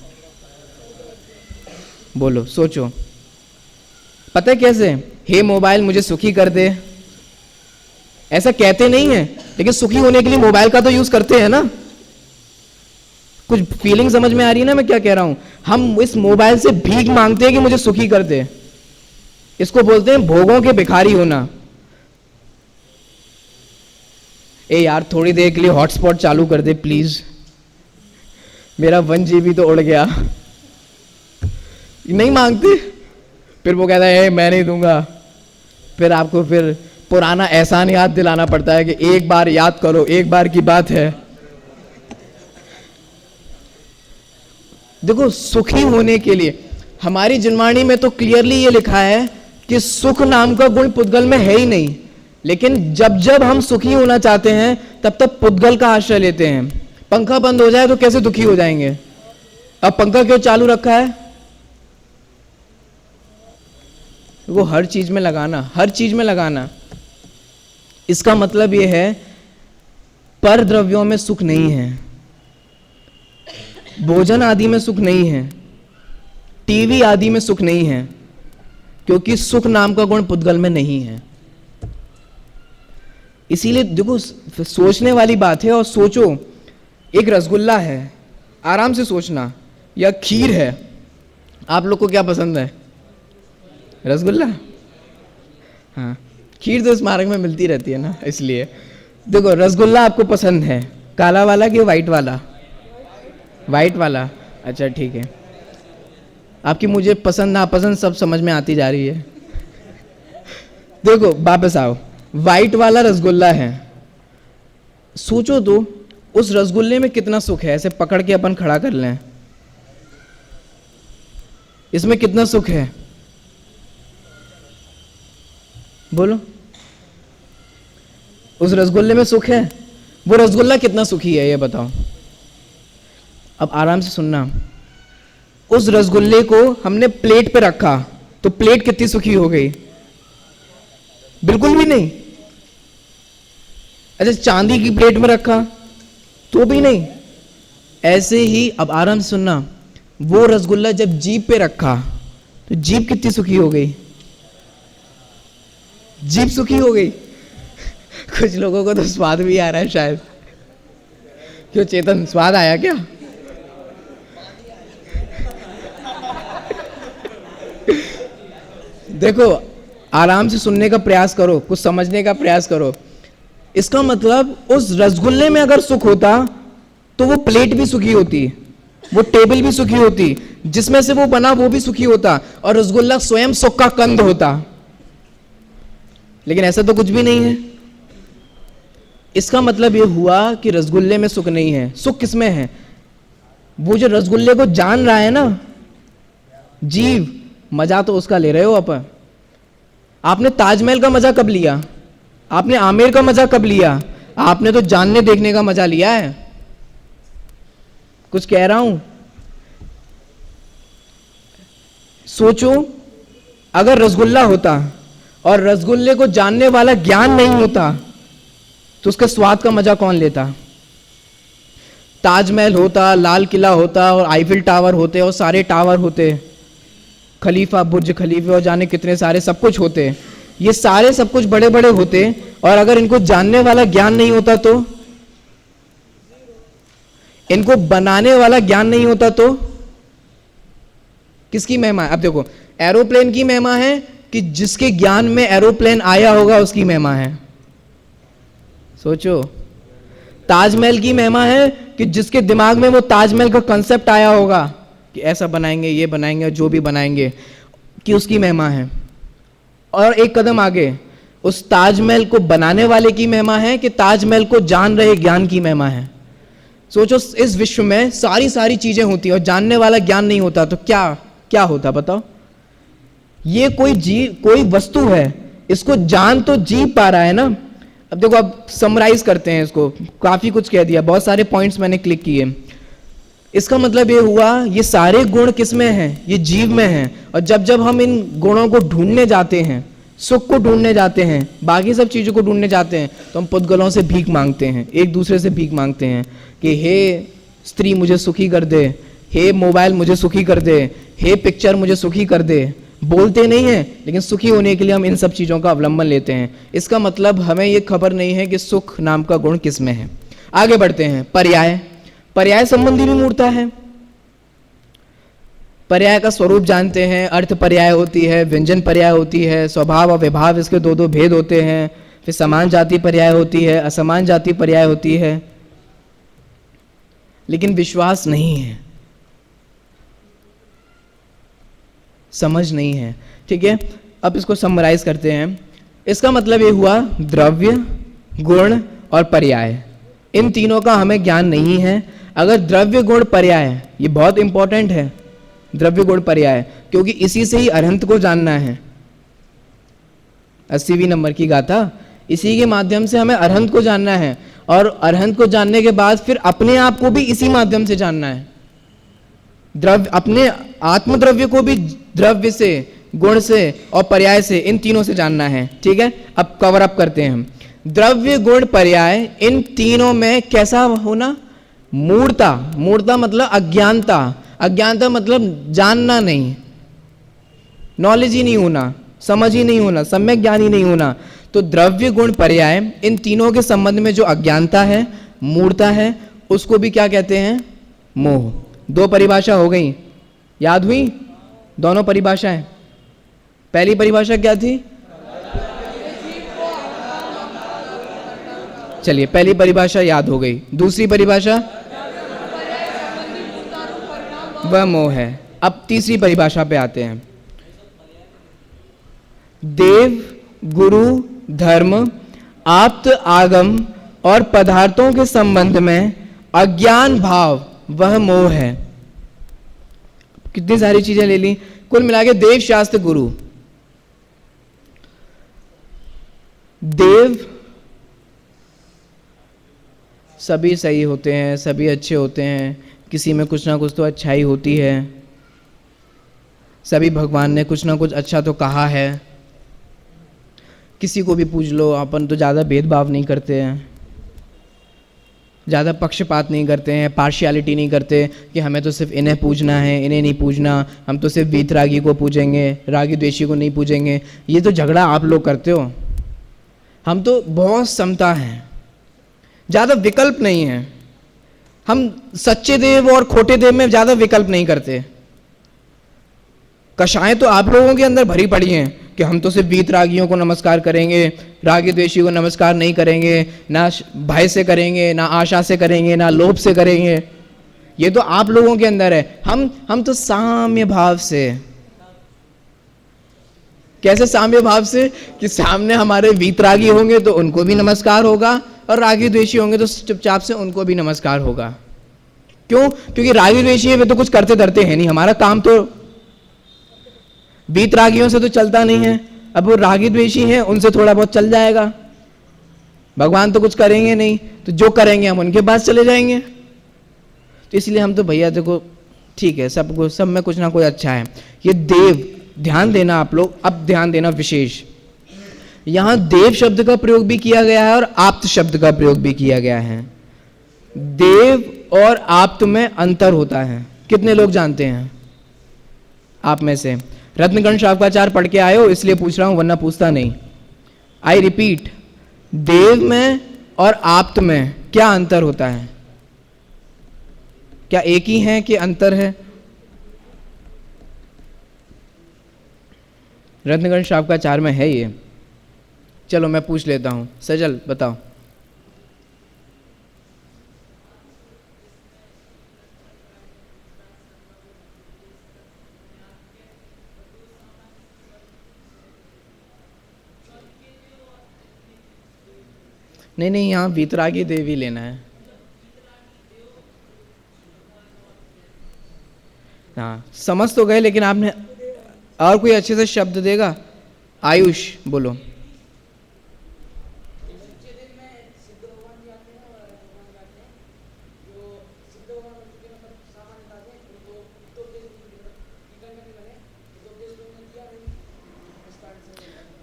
बोलो, सोचो। पता है कैसे? हे मोबाइल मुझे सुखी कर दे, ऐसा कहते नहीं है, लेकिन सुखी होने के लिए मोबाइल का तो यूज करते हैं ना। कुछ फीलिंग समझ में आ रही है ना मैं क्या कह रहा हूं? हम इस मोबाइल से भीख मांगते हैं कि मुझे सुखी कर दे। इसको बोलते हैं भोगों के भिखारी होना। ए यार, थोड़ी देर के लिए हॉटस्पॉट चालू कर दे प्लीज, मेरा 1 GB तो उड़ गया। नहीं मांगते, फिर वो कहता है मैं नहीं दूंगा। फिर आपको फिर पुराना एहसान याद दिलाना पड़ता है कि एक बार याद करो, एक बार की बात है। देखो, सुखी होने के लिए हमारी जिनवाणी में तो क्लियरली ये लिखा है कि सुख नाम का गुण पुद्गल में है ही नहीं, लेकिन जब जब हम सुखी होना चाहते हैं तब तब पुद्गल का आश्रय लेते हैं। पंखा बंद हो जाए तो कैसे दुखी हो जाएंगे? अब पंखा क्यों चालू रखा है? वो हर चीज में लगाना, हर चीज में लगाना। इसका मतलब यह है पर द्रव्यों में सुख नहीं है, भोजन आदि में सुख नहीं है, टीवी आदि में सुख नहीं है, क्योंकि सुख नाम का गुण पुद्गल में नहीं है। इसीलिए देखो सोचने वाली बात है। और सोचो, एक रसगुल्ला है, आराम से सोचना, या खीर है। आप लोग को क्या पसंद है? रसगुल्ला। हाँ, खीर तो इस मार्ग में मिलती रहती है ना, इसलिए देखो रसगुल्ला आपको पसंद है, काला वाला कि वाइट वाला? वाइट वाला। अच्छा ठीक है, आपकी मुझे पसंद नापसंद सब समझ में आती जा रही है। देखो वापस आओ, वाइट वाला रसगुल्ला है, सोचो तो उस रसगुल्ले में कितना सुख है। ऐसे पकड़ के अपन खड़ा कर लें, इसमें कितना सुख है बोलो? उस रसगुल्ले में सुख है? वो रसगुल्ला कितना सुखी है ये बताओ? अब आराम से सुनना, उस रसगुल्ले को हमने प्लेट पे रखा तो प्लेट कितनी सुखी हो गई? बिल्कुल भी नहीं। अच्छा, चांदी की प्लेट में रखा तो भी नहीं। ऐसे ही अब आराम से सुनना, वो रसगुल्ला जब जीभ पे रखा तो जीभ कितनी सुखी हो गई? जीभ सुखी हो गई। कुछ लोगों को तो स्वाद भी आ रहा है शायद। क्यों चेतन, स्वाद आया क्या? देखो आराम से सुनने का प्रयास करो, कुछ समझने का प्रयास करो। इसका मतलब उस रसगुल्ले में अगर सुख होता तो वो प्लेट भी सुखी होती, वो टेबल भी सुखी होती, जिसमें से वो बना वो भी सुखी होता, और रसगुल्ला स्वयं सुख का कंद होता। लेकिन ऐसा तो कुछ भी नहीं है। इसका मतलब ये हुआ कि रसगुल्ले में सुख नहीं है। सुख किसमें है? वो जो रसगुल्ले को जान रहा है ना, जीव, मजा तो उसका ले रहे हो आप। आपने ताजमहल का मजा कब लिया? आपने आमेर का मजा कब लिया? आपने तो जानने देखने का मजा लिया है। कुछ कह रहा हूं? सोचो, अगर रसगुल्ला होता और रसगुल्ले को जानने वाला ज्ञान नहीं होता तो उसके स्वाद का मजा कौन लेता? ताजमहल होता, लाल किला होता, और आईफिल टावर होते, और सारे टावर होते, खलीफा, बुर्ज खलीफे, और जाने कितने सारे सब कुछ होते। ये सारे सब कुछ बड़े बड़े होते, और अगर इनको जानने वाला ज्ञान नहीं होता तो, इनको बनाने वाला ज्ञान नहीं होता तो किसकी महिमा है? अब देखो, एरोप्लेन की महिमा है कि जिसके ज्ञान में एरोप्लेन आया होगा उसकी महिमा है। सोचो, ताजमहल की महिमा है कि जिसके दिमाग में वो ताजमहल का कंसेप्ट आया होगा कि ऐसा बनाएंगे, ये बनाएंगे, जो भी बनाएंगे, कि उसकी महिमा है। और एक कदम आगे, उस ताजमहल को बनाने वाले की महिमा है कि ताजमहल को जान रहे ज्ञान की महिमा है। सोचो, इस विश्व में सारी सारी चीजें होती और जानने वाला ज्ञान नहीं होता तो क्या क्या होता बताओ? ये कोई वस्तु है, इसको जान तो जी पा रहा है ना। अब देखो, अब समराइज करते हैं इसको, काफी कुछ कह दिया, बहुत सारे पॉइंट्स मैंने क्लिक किए। इसका मतलब ये हुआ, ये सारे गुण किस में हैं? ये जीव में हैं। और जब जब हम इन गुणों को ढूंढने जाते हैं, सुख को ढूंढने जाते हैं, बाकी सब चीजों को ढूंढने जाते हैं, तो हम पुद्गलों से भीख मांगते हैं, एक दूसरे से भीख मांगते हैं कि हे स्त्री मुझे सुखी कर दे, हे मोबाइल मुझे सुखी कर दे, हे पिक्चर मुझे सुखी कर दे। बोलते नहीं है, लेकिन सुखी होने के लिए हम इन सब चीजों का अवलंबन लेते हैं। इसका मतलब हमें ये खबर नहीं है कि सुख नाम का गुण किस में है। आगे बढ़ते हैं। पर्याय, पर्याय संबंधी भी मूर्ता है। पर्याय का स्वरूप जानते हैं, अर्थ पर्याय होती है, व्यंजन पर्याय होती है, स्वभाव और विभाव इसके दो दो भेद होते हैं, फिर समान जाति पर्याय होती है, असमान जाति पर्याय होती है। लेकिन विश्वास नहीं है, समझ नहीं है। ठीक है, अब इसको समराइज करते हैं। इसका मतलब ये हुआ, द्रव्य, गुण और पर्याय, इन तीनों का हमें ज्ञान नहीं है। अगर द्रव्य गुण पर्याय, ये बहुत इंपॉर्टेंट है, द्रव्य गुण पर्याय, क्योंकि इसी से ही अरहंत को जानना है। 80वीं नंबर की गाथा। इसी के माध्यम से हमें अरहंत को जानना है, और अरहंत को जानने के बाद फिर अपने आप को भी इसी माध्यम से जानना है। द्रव्य, अपने आत्मद्रव्य को भी द्रव्य से, गुण से और पर्याय से, इन तीनों से जानना है। ठीक है, अब कवर अप करते हैं हम। द्रव्य, गुण, पर्याय, इन तीनों में कैसा होना? मूढ़ता। मूढ़ता मतलब अज्ञानता। अज्ञानता मतलब जानना नहीं, नॉलेज ही नहीं होना, समझ ही नहीं होना, सम्यक ज्ञान ही नहीं होना। तो द्रव्य, गुण, पर्याय, इन तीनों के संबंध में जो अज्ञानता है, मूढ़ता है, उसको भी क्या कहते हैं? मोह। दो परिभाषा हो गई, याद हुई दोनों परिभाषाएं? पहली परिभाषा क्या थी? चलिए, पहली परिभाषा याद हो गई। दूसरी परिभाषा वह मोह है। अब तीसरी परिभाषा पे आते हैं। देव, गुरु, धर्म, आप्त, आगम और पदार्थों के संबंध में अज्ञान भाव वह मोह है। कितनी सारी चीजें ले ली, कुल मिला के देव, शास्त्र, गुरु। देव सभी सही होते हैं, सभी अच्छे होते हैं, किसी में कुछ ना कुछ तो अच्छाई होती है, सभी भगवान ने कुछ ना कुछ अच्छा तो कहा है। किसी को भी पूछ लो, अपन तो ज़्यादा भेदभाव नहीं करते हैं, ज़्यादा पक्षपात नहीं करते हैं, पार्शियलिटी नहीं करते कि हमें तो सिर्फ इन्हें पूजना है, इन्हें नहीं पूजना, हम तो सिर्फ वीतरागी को पूजेंगे, रागी द्वेषी को नहीं पूजेंगे। ये तो झगड़ा आप लोग करते हो। हम तो बहुत समता हैं, ज़्यादा विकल्प नहीं है। हम सच्चे देव और खोटे देव में ज़्यादा विकल्प नहीं करते। कषाएं तो आप लोगों के अंदर भरी पड़ी हैं कि हम तो सिर्फ वीतरागियों को नमस्कार करेंगे, रागी द्वेषी को नमस्कार नहीं करेंगे, ना भय से करेंगे, ना आशा से करेंगे, ना लोभ से करेंगे। ये तो आप लोगों के अंदर है। हम तो साम्य भाव से। कैसे साम्य भाव से? कि सामने हमारे वीतरागी होंगे तो उनको भी नमस्कार होगा, और रागी द्वेषी होंगे तो चुपचाप से उनको भी नमस्कार होगा। क्यों? क्योंकि रागी द्वेषी है वे तो कुछ करते धरते हैं नहीं, हमारा काम तो वीतरागियों से तो चलता नहीं है। अब वो रागी द्वेषी हैं, उनसे थोड़ा बहुत चल जाएगा, भगवान तो कुछ करेंगे नहीं, तो जो करेंगे हम उनके पास चले जाएंगे। तो इसलिए हम तो भैया देखो ठीक है, सबको सब में कुछ ना कोई अच्छा है। ये देव, ध्यान देना आप लोग, अब ध्यान देना विशेष। यहां देव शब्द का प्रयोग भी किया गया है और आप्त शब्द का प्रयोग भी किया गया है। देव और आप्त में अंतर होता है, कितने लोग जानते हैं आप में से? रत्नगण शावकाचार्य पढ़ के आए हो इसलिए पूछ रहा हूं, वरना पूछता नहीं। आई रिपीट, देव में और आप्त में क्या अंतर होता है? क्या एक ही है कि अंतर है? रत्नगण शावकाचार्य में है ये। चलो मैं पूछ लेता हूं, सजल बताओ। नहीं, यहां वीतरागी देवी लेना है। हाँ, समझ तो गए, लेकिन आपने और कोई अच्छे से शब्द देगा? आयुष बोलो।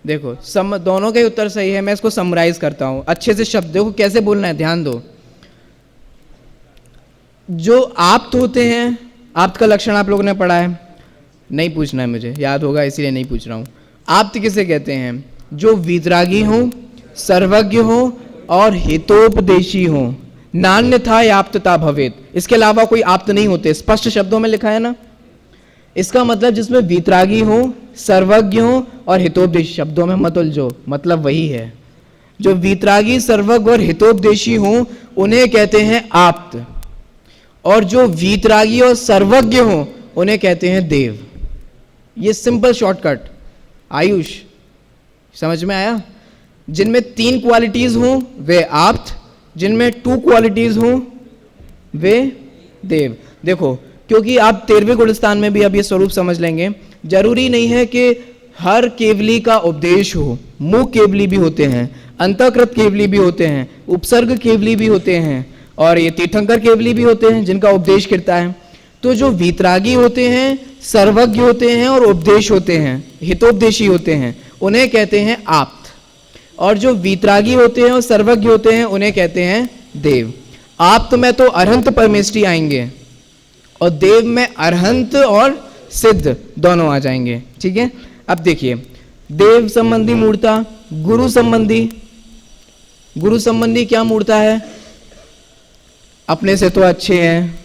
देखो दोनों के उत्तर सही है। मैं इसको समराइज करता हूं अच्छे से। शब्द देखो कैसे बोलना है, ध्यान दो। जो आप्त होते हैं, आप्त का लक्षण आप लोगों ने पढ़ा है? नहीं पूछना है मुझे, याद होगा इसलिए नहीं पूछ रहा हूं। आप्त किसे कहते हैं? जो वीतरागी हो, सर्वज्ञ हो और हितोपदेशी हो। नान्यथा आप्तता भवेत, इसके अलावा कोई आप्त नहीं होते। स्पष्ट शब्दों में लिखा है ना। इसका मतलब जिसमें वीतरागी हो, सर्वज्ञ हो और हितोपदेशी, शब्दों में मत उलझो, मतलब वही है। जो वीतरागी, सर्वज्ञ और हितोपदेशी हो उन्हें कहते हैं आप्त, और जो वीतरागी और सर्वज्ञ हो उन्हें कहते हैं देव। ये सिंपल शॉर्टकट। आयुष समझ में आया? जिनमें 3 क्वालिटीज हो वे आप्त, जिनमें 2 क्वालिटीज हो वे देव। देखो, क्योंकि आप 13वें गुणस्थान में भी अब ये स्वरूप समझ लेंगे। जरूरी नहीं है कि हर केवली का उपदेश हो। मुख केवली भी होते हैं, अंतःकृत केवली भी होते हैं, उपसर्ग केवली भी होते हैं, और ये तीर्थंकर केवली भी होते हैं जिनका उपदेश करता है। तो जो वीतरागी होते हैं, सर्वज्ञ होते हैं और उपदेश होते हैं, हितोपदेशी होते हैं, उन्हें कहते हैं आप्त। और जो वीतरागी होते हैं और सर्वज्ञ होते हैं उन्हें कहते हैं देव। आप्त में तो अरहंत परमेष्ठी आएंगे और देव में अरहंत और सिद्ध दोनों आ जाएंगे। ठीक है, अब देखिए देव संबंधी मूर्ता, गुरु संबंधी। गुरु संबंधी क्या मूर्ता है? अपने से तो अच्छे हैं,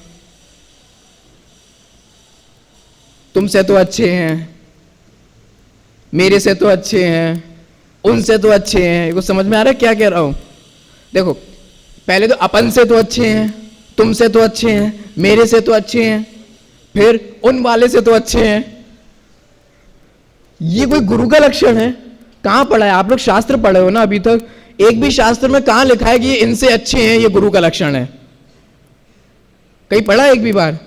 तुमसे तो अच्छे हैं, मेरे से तो अच्छे हैं, उनसे तो अच्छे हैं। ये कुछ समझ में आ रहा है क्या कह रहा हूं? देखो, पहले तो अपन से तो अच्छे हैं, तुमसे तो अच्छे हैं, मेरे से तो अच्छे हैं, फिर उन वाले से तो अच्छे हैं। ये कोई गुरु का लक्षण है? कहां पढ़ा है? आप लोग शास्त्र पढ़े हो ना अभी तक? एक भी शास्त्र में कहां लिखा है कि ये इनसे अच्छे हैं, ये गुरु का लक्षण है? कहीं पढ़ा एक भी बार?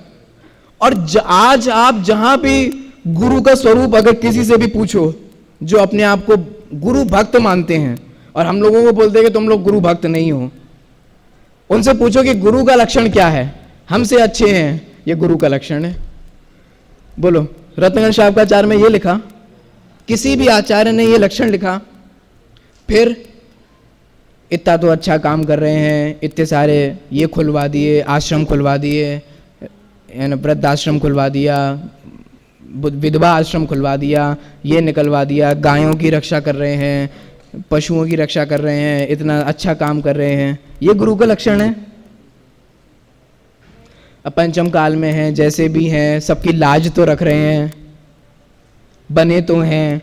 और आज आप जहां भी गुरु का स्वरूप अगर किसी से भी पूछो जो अपने आप को गुरु भक्त मानते हैं, और हम लोगों को बोलते हैं कि तुम लोग गुरु भक्त नहीं हो, उनसे पूछो कि गुरु का लक्षण क्या है? हमसे अच्छे हैं, ये गुरु का लक्षण है। बोलो, रत्नगण शावकाचार्य में ये लिखा? किसी भी आचार्य ने ये लक्षण लिखा? फिर इतना तो अच्छा काम कर रहे हैं, इतने सारे ये खुलवा दिए, आश्रम खुलवा दिए, वृद्धाश्रम खुलवा दिया, विधवा आश्रम खुलवा दिया, ये निकलवा दिया, गायों की रक्षा कर रहे हैं, पशुओं की रक्षा कर रहे हैं, इतना अच्छा काम कर रहे हैं, ये गुरु का लक्षण है? पंचम काल में हैं, जैसे भी हैं, सबकी लाज तो रख रहे हैं, बने तो हैं,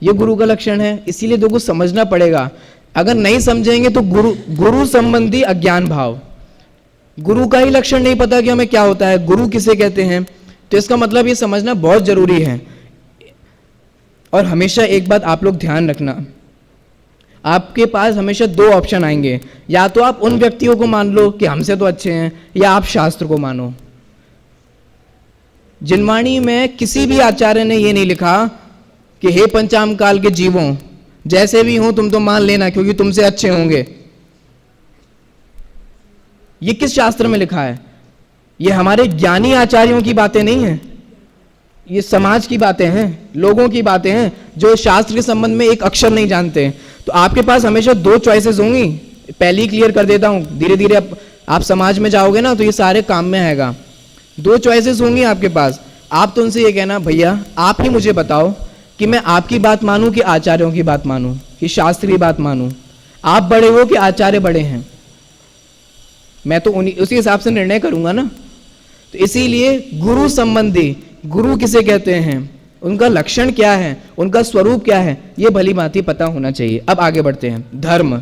ये गुरु का लक्षण है? इसीलिए देखो समझना पड़ेगा। अगर नहीं समझेंगे तो गुरु संबंधी अज्ञान भाव, गुरु का ही लक्षण नहीं पता कि हमें क्या होता है, गुरु किसे कहते हैं, तो इसका मतलब ये समझना बहुत जरूरी है। और हमेशा एक बात आप लोग ध्यान रखना, आपके पास हमेशा दो ऑप्शन आएंगे, या तो आप उन व्यक्तियों को मान लो कि हमसे तो अच्छे हैं, या आप शास्त्र को मानो। जिनवाणी में किसी भी आचार्य ने यह नहीं लिखा कि हे पंचाम काल के जीवों, जैसे भी हो तुम तो मान लेना क्योंकि तुमसे अच्छे होंगे। ये किस शास्त्र में लिखा है? ये हमारे ज्ञानी आचार्यों की बातें नहीं हैं, ये समाज की बातें हैं, लोगों की बातें हैं जो शास्त्र के संबंध में एक अक्षर नहीं जानते। तो आपके पास हमेशा दो चॉइसेस होंगी। पहली क्लियर कर देता हूं, धीरे धीरे आप समाज में जाओगे ना तो ये सारे काम में आएगा। दो चॉइसेस होंगी आपके पास। आप तो उनसे ये कहना, भैया आप ही मुझे बताओ कि मैं आपकी बात मानूं कि आचार्यों की बात मानूं, कि शास्त्र की बात मानूं। आप बड़े हो कि आचार्य बड़े हैं? मैं तो उसी हिसाब से निर्णय करूंगा ना। तो इसीलिए गुरु संबंधी, गुरु किसे कहते हैं, उनका लक्षण क्या है, उनका स्वरूप क्या है, यह भली भांति पता होना चाहिए। अब आगे बढ़ते हैं। धर्म,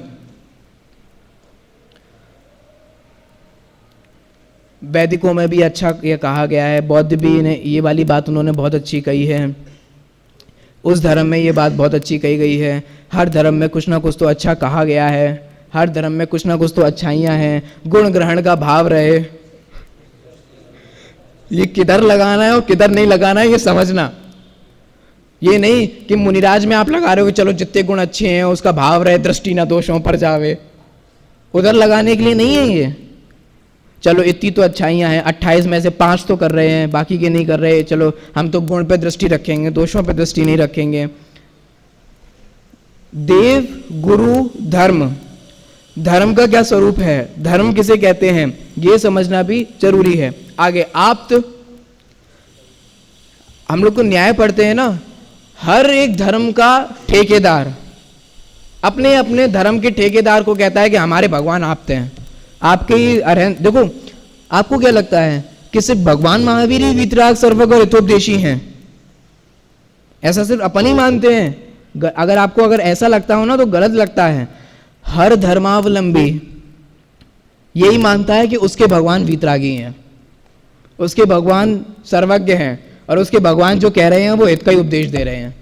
वैदिकों में भी अच्छा ये कहा गया है, बौद्ध भी ने ये वाली बात उन्होंने बहुत अच्छी कही है, उस धर्म में ये बात बहुत अच्छी कही गई है। हर धर्म में कुछ ना कुछ तो अच्छा कहा गया है, हर धर्म में कुछ ना कुछ तो अच्छाइयाँ हैं। गुण ग्रहण का भाव रहे, ये किधर लगाना है और किधर नहीं लगाना है ये समझना। ये नहीं कि मुनिराज में आप लगा रहे हो चलो जितने गुण अच्छे हैं उसका भाव रहे, दृष्टि ना दोषों पर जावे, उधर लगाने के लिए नहीं है ये। चलो इतनी तो अच्छाइयाँ हैं, 28 में से 5 तो कर रहे हैं, बाकी के नहीं कर रहे, चलो हम तो गुण पे दृष्टि रखेंगे, दोषों पे दृष्टि नहीं रखेंगे। देव, गुरु, धर्म, धर्म का क्या स्वरूप है, धर्म किसे कहते हैं, ये समझना भी जरूरी है। आगे आप्त, हम लोग को न्याय पढ़ते हैं ना, हर एक धर्म का ठेकेदार अपने अपने धर्म के ठेकेदार को कहता है कि हमारे भगवान आप्त हैं, आपके ही अरहंत। देखो आपको क्या लगता है कि सिर्फ भगवान महावीर ही वीतराग, सर्वज्ञ और हितोपदेशी हैं? ऐसा सिर्फ अपन ही मानते हैं? अगर आपको अगर ऐसा लगता हो ना तो गलत लगता है। हर धर्मावलंबी यही मानता है कि उसके भगवान वीतरागी हैं, उसके भगवान सर्वज्ञ हैं, और उसके भगवान जो कह रहे हैं वो हित का ही उपदेश दे रहे हैं।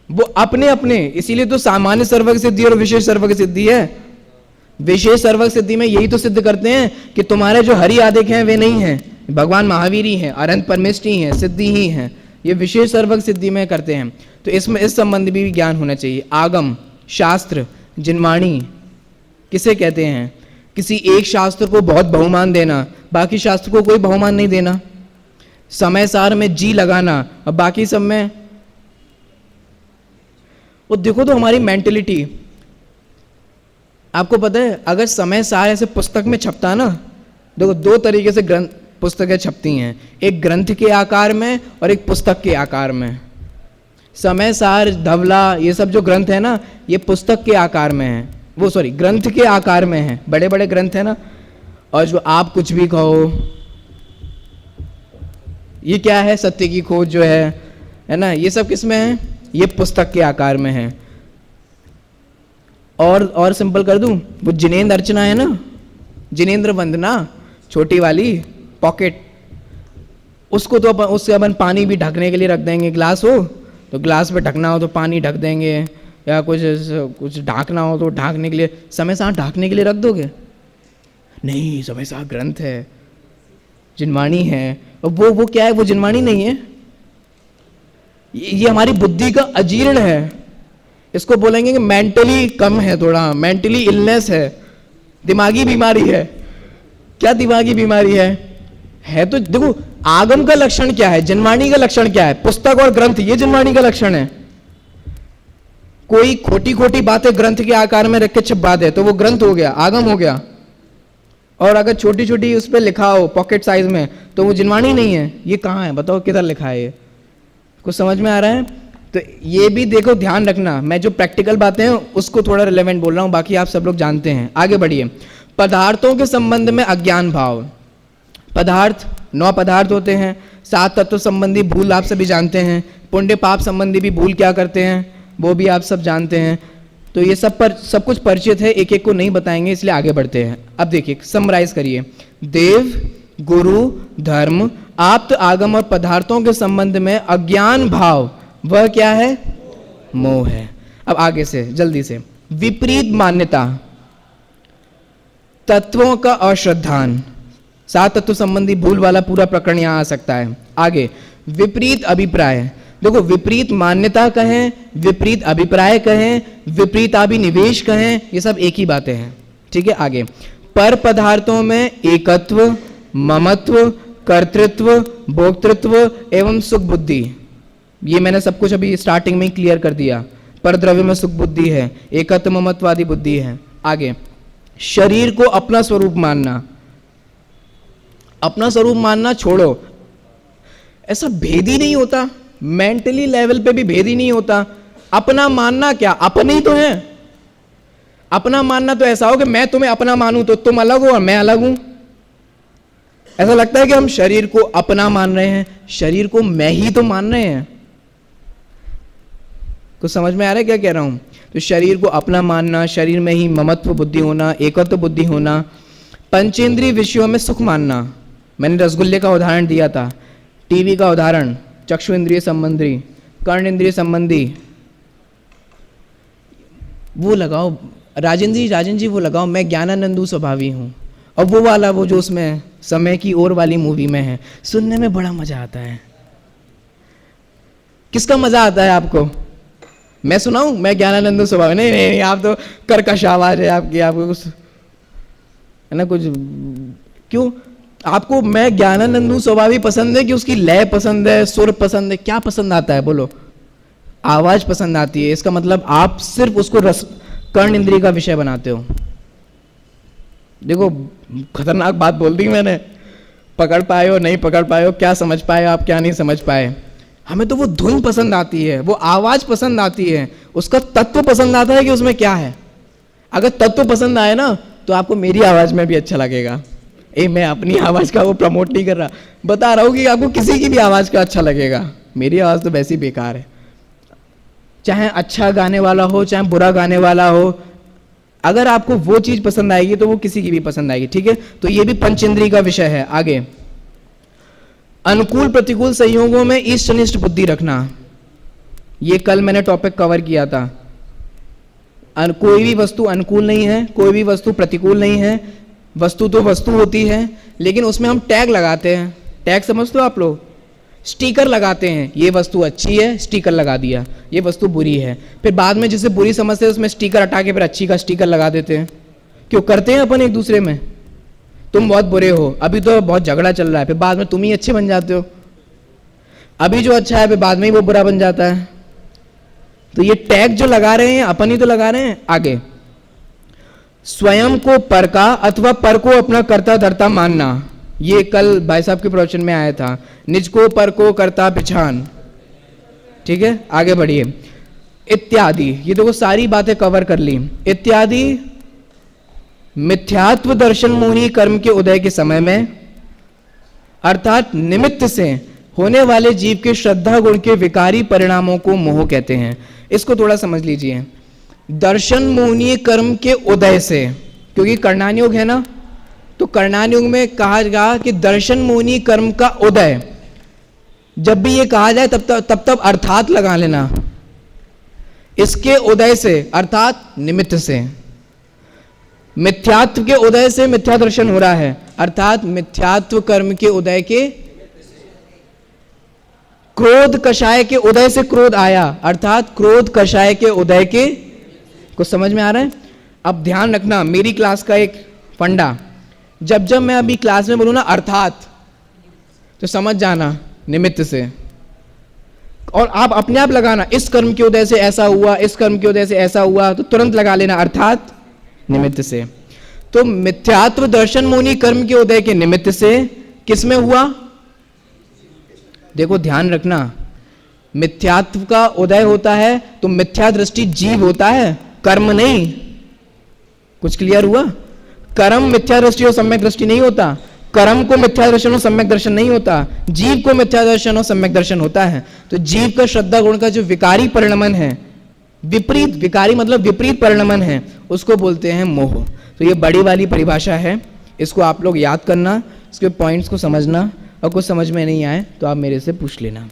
वो अपने अपने, इसीलिए तो सामान्य सर्वज्ञ सिद्धि और विशेष सर्वज्ञ सिद्धि है। विशेष सर्वज्ञ सिद्धि में यही तो सिद्ध करते हैं कि तुम्हारे जो हरि आदिक हैं वे नहीं हैं, भगवान महावीर ही हैं, अनंत परमेष्ठी हैं, सिद्धि ही हैं। ये विशेष सर्वग सिद्धि में करते हैं। तो इसमें इस संबंध भी ज्ञान होना चाहिए। आगम, शास्त्र, जिनवाणी किसे कहते हैं? किसी एक शास्त्र को बहुत बहुमान देना, बाकी शास्त्र को कोई बहुमान नहीं देना। समय सार में जी लगाना और बाकी सब में वो देखो तो हमारी मेंटेलिटी। आपको पता है अगर समय सार ऐसे पुस्तक में छपता ना, देखो दो तरीके से ग्रंथ पुस्तकें छपती हैं, एक ग्रंथ के आकार में और एक पुस्तक के आकार में। समय सार, धवला, ये सब जो ग्रंथ है ना, ये पुस्तक के आकार में है, वो सॉरी ग्रंथ के आकार में है, बड़े बड़े ग्रंथ है ना। और जो आप कुछ भी कहो, ये क्या है, सत्य की खोज जो है ना, ये सब किस में है? ये पुस्तक के आकार में है। और सिंपल कर दूं, वो जिनेंद्र अर्चना है ना, जिनेंद्र वंदना छोटी वाली पॉकेट, उसको तो उससे अपन पानी भी ढकने के लिए रख देंगे। ग्लास हो तो ग्लास पे ढकना हो तो पानी ढक देंगे, या कुछ ढाकना हो तो ढाकने के लिए, समय सार ढाकने के लिए रख दोगे? नहीं, समय सार ग्रंथ है, जिनवाणी है। और वो क्या है? वो जिनवाणी नहीं है, ये हमारी बुद्धि का अजीर्ण है। इसको बोलेंगे कि मेंटली कम है, थोड़ा मेंटली इलनेस है, दिमागी बीमारी है। क्या दिमागी बीमारी है तो देखो आगम का लक्षण क्या है, जिनवाणी का लक्षण क्या है? पुस्तक और ग्रंथ, ये जिनवाणी का लक्षण है। कोई खोटी खोटी बातें ग्रंथ के आकार में रख के छपवा दे तो वो ग्रंथ हो गया, आगम हो गया। और अगर छोटी छोटी उस पर लिखा हो पॉकेट साइज में तो वो जिनवाणी नहीं है। ये कहाँ है बताओ, किधर लिखा है? ये कुछ समझ में आ रहा है? तो ये भी देखो ध्यान रखना, मैं जो प्रैक्टिकल बातें हैं उसको थोड़ा रिलेवेंट बोल रहा हूँ, बाकी आप सब लोग जानते हैं। आगे बढ़िए। पदार्थों के संबंध में अज्ञान भाव। पदार्थ 9 पदार्थ होते हैं। 7 तत्व संबंधी भूल आप सभी जानते हैं। पुण्य पाप संबंधी भी भूल क्या करते हैं वो भी आप सब जानते हैं। तो ये सब कुछ परिचित है, एक एक को नहीं बताएंगे, इसलिए आगे बढ़ते हैं। अब देखिए, समराइज करिए। देव, गुरु, धर्म, आप्त, आगम और पदार्थों के संबंध में अज्ञान भाव, वह क्या है? मोह है। अब आगे से जल्दी से। विपरीत मान्यता, तत्वों का अश्रद्धान, 7 तत्व संबंधी भूल वाला पूरा प्रकरण यहां आ सकता है। आगे विपरीत अभिप्राय, देखो विपरीत मान्यता कहें, विपरीत अभिप्राय कहें, विपरीत अभिनिवेश कहें, ये सब एक ही बातें हैं। ठीक है, आगे। पर पदार्थों में एकत्व, ममत्व, कर्तृत्व, भोक्तृत्व एवं सुख बुद्धि, ये मैंने सब कुछ अभी स्टार्टिंग में ही क्लियर कर दिया। पर द्रव्य में सुख बुद्धि है, एकत्व ममत्वादी बुद्धि है। आगे, शरीर को अपना स्वरूप मानना। अपना स्वरूप मानना छोड़ो, ऐसा भेद ही नहीं होता, मेंटली लेवल पे भी भेद ही नहीं होता। अपना मानना क्या, अपने ही तो है। अपना मानना तो ऐसा हो कि मैं तुम्हें अपना मानूं तो तुम अलग हो और मैं अलग हूं। ऐसा लगता है कि हम शरीर को अपना मान रहे हैं, शरीर को मैं ही तो मान रहे हैं। कुछ समझ में आ रहा है क्या कह रहा हूं? तो शरीर को अपना मानना, शरीर में ही ममत्व बुद्धि होना, एकत्व बुद्धि होना, पंचेंद्रिय विषयों में सुख मानना। मैंने रसगुल्ले का उदाहरण दिया था, टीवी का उदाहरण, चक्षु इंद्रिय संबंधी, कर्ण इंद्रिय संबंधी, वो लगाओ। राजन जी वो लगाओ, मैं ज्ञानानंदू स्वभावी हूँ। और वो वाला, वो जो उसमें समय की ओर वाली मूवी में है, सुनने में बड़ा मजा आता है। किसका मजा आता है आपको? मैं सुनाऊं? मैं ज्ञानानंदू स्वभावी? नहीं नहीं नहीं, आप तो कर्कश आवाज है आपकी, आपको कुछ है ना कुछ। क्यों आपको मैं ज्ञानानंदू स्वभावी पसंद है कि उसकी लय पसंद है, सुर पसंद है? क्या पसंद आता है बोलो? आवाज पसंद आती है। इसका मतलब आप सिर्फ उसको रस कर्ण इंद्रिय का विषय बनाते हो। देखो खतरनाक बात बोल दी मैंने, पकड़ पाए हो नहीं पकड़ पाए हो, क्या समझ पाए आप क्या नहीं समझ पाए। हमें तो वो धुन पसंद आती है, वो आवाज पसंद आती है, उसका तत्व पसंद आता है कि उसमें क्या है। अगर तत्व पसंद आए ना तो आपको मेरी आवाज में भी अच्छा लगेगा। मैं अपनी आवाज का वो प्रमोट नहीं कर रहा, बता रहा हूं कि आपको किसी की भी आवाज का अच्छा लगेगा। मेरी आवाज तो वैसी बेकार है, चाहे अच्छा गाने वाला हो चाहे बुरा गाने वाला हो, अगर आपको वो चीज पसंद आएगी तो वो किसी की भी पसंद आएगी। ठीक है, तो ये भी पंचेंद्रिय का विषय है। आगे, अनुकूल प्रतिकूल संयोगों में इष्ट अनिष्ट बुद्धि रखना, ये कल मैंने टॉपिक कवर किया था। कोई भी वस्तु अनुकूल नहीं है, कोई भी वस्तु प्रतिकूल नहीं है। वस्तु तो वस्तु होती है, लेकिन उसमें हम टैग लगाते हैं। टैग समझते हो आप लोग? स्टिकर लगाते हैं, ये वस्तु अच्छी है स्टिकर लगा दिया, ये वस्तु बुरी है, फिर बाद में जिसे बुरी समझते हैं उसमें स्टिकर हटा के फिर अच्छी का स्टिकर लगा देते हैं। क्यों करते हैं अपन एक दूसरे में? तुम बहुत बुरे हो, अभी तो बहुत झगड़ा चल रहा है, फिर बाद में तुम ही अच्छे बन जाते हो। अभी जो अच्छा है फिर बाद में ही वो बुरा बन जाता है। तो ये टैग जो लगा रहे हैं अपन ही तो लगा रहे हैं। आगे, स्वयं को पर का अथवा पर को अपना कर्ता धर्ता मानना, ये कल भाई साहब के प्रवचन में आया था। निज को पर को कर्ता पहचान, ठीक है। आगे बढ़िए, इत्यादि, ये देखो सारी बातें कवर कर ली। इत्यादि मिथ्यात्व दर्शन मोही कर्म के उदय के समय में, अर्थात निमित्त से होने वाले जीव के श्रद्धा गुण के विकारी परिणामों को मोह कहते हैं। इसको थोड़ा समझ लीजिए। दर्शन मोहनीय कर्म के उदय से, क्योंकि कर्णान योग है ना, तो कर्णान योग में कहा गया कि दर्शन मोहनीय कर्म का उदय, जब भी ये कहा जाए तब अर्थात लगा लेना, इसके उदय से अर्थात निमित्त से। मिथ्यात्व के उदय से मिथ्या दर्शन हो रहा है, अर्थात मिथ्यात्व कर्म के उदय के, क्रोध कषाय के उदय से क्रोध आया, अर्थात क्रोध कषाय के उदय के, कुछ समझ में आ रहा है? अब ध्यान रखना, मेरी क्लास का एक फंडा, जब मैं अभी क्लास में बोलूं ना अर्थात, तो समझ जाना निमित्त से, और आप अपने आप लगाना, इस कर्म के उदय से ऐसा हुआ, इस कर्म के उदय से ऐसा हुआ, तो तुरंत लगा लेना अर्थात निमित्त से। तो मिथ्यात्व दर्शन मोहनी कर्म के उदय के निमित्त से किसमें हुआ? देखो ध्यान रखना, मिथ्यात्व का उदय होता है तो मिथ्या दृष्टि जीव होता है, कर्म नहीं। कुछ क्लियर हुआ? कर्म मिथ्या दृष्टि और सम्यक दृष्टि नहीं होता, कर्म को मिथ्या दर्शन और सम्यक दर्शन नहीं होता, जीव को मिथ्या दर्शन और सम्यक दर्शन होता है। तो जीव का श्रद्धा गुण का जो विकारी परिणमन है, विपरीत, विकारी मतलब विपरीत परिणमन है, उसको बोलते हैं मोह। तो ये बड़ी वाली परिभाषा है, इसको आप लोग याद करना, इसके पॉइंट्स को समझना, और कुछ समझ में नहीं आए तो आप मेरे से पूछ लेना।